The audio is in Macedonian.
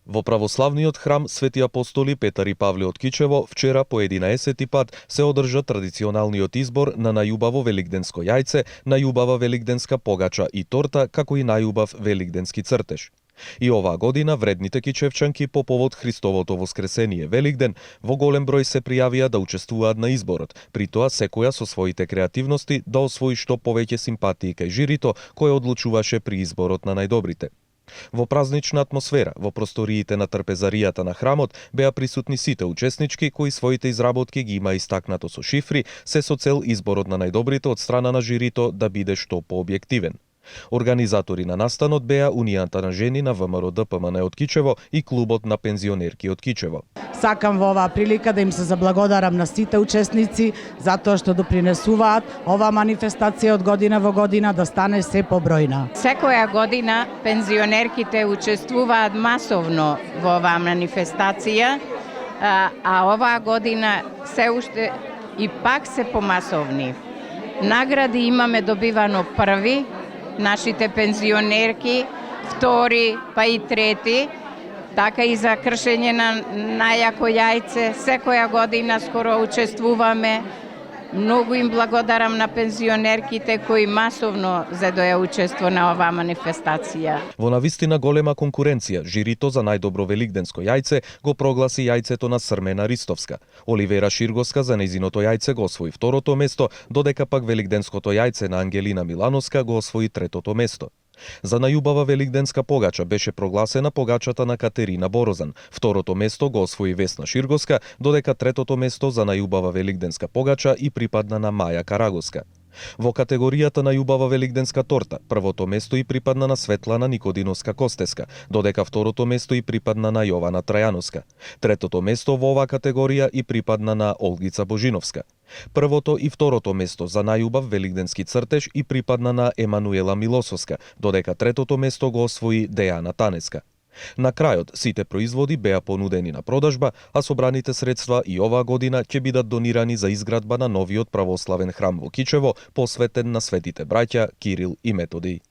Во православниот храм Свети апостоли Петар и Павле од Кичево вчера по 11 пат се одржа традиционалниот избор на најубаво великденско јајце, најубава великденска погача и торта, како и најубав великденски цртеж. И оваа година вредните кичевчанки по повод Христовото воскресение Великден во голем број се пријавија да учествуваат на изборот, при тоа секоја со своите креативности да освои што повеќе симпатии кај жирито кој одлучуваше при изборот на најдобрите. Во празнична атмосфера, во просториите на трпезаријата на храмот, беа присутни сите учеснички кои своите изработки ги има истакнато со шифри, се со цел изборот на најдобрите од страна на жирито да биде што пообјективен. Организатори на настанот беа Унијата на жени на ВМРО ДПМН од Кичево и Клубот на пензионерки од Кичево. Сакам во оваа прилика да им се заблагодарам на сите учесници затоа што допринесуваат оваа манифестација од година во година да стане се побројна. Секоја година пензионерките учествуваат масовно во оваа манифестација, а оваа година се уште и пак се помасовни. Награди имаме добивано први, нашите пензионерки, втори, па и трети, така и за кршење на најако јајце. Секоја година скоро учествуваме. Многу им благодарам на пензионерките кои масовно зедоја учество на оваа манифестација. Во навистина голема конкуренција, жирито за најдобро великденско јајце го прогласи јајцето на Срмена Ристовска. Оливера Ширгоска за нејзиното јајце го освои второто место, додека пак великденското јајце на Ангелина Милановска го освои третото место. За најубава великденска погача беше прогласена погачата на Катерина Борозан. Второто место го освои Весна Ширгоска, додека третото место за најубава великденска погача и припадна на Маја Карагоска. Во категоријата најубава великденска торта, првото место и припадна на Светлана Никодиновска Костеска, додека второто место и припадна на Јована Трајановска. Третото место во оваа категорија и припадна на Олгица Божиновска. Првото и второто место за најубав великденски цртеж и припадна на Емануела Милосовска, додека третото место го освои Дејана Танеска. На крајот, сите производи беа понудени на продажба, а собраните средства и оваа година ќе бидат донирани за изградба на новиот православен храм во Кичево, посветен на светите браќа Кирил и Методиј.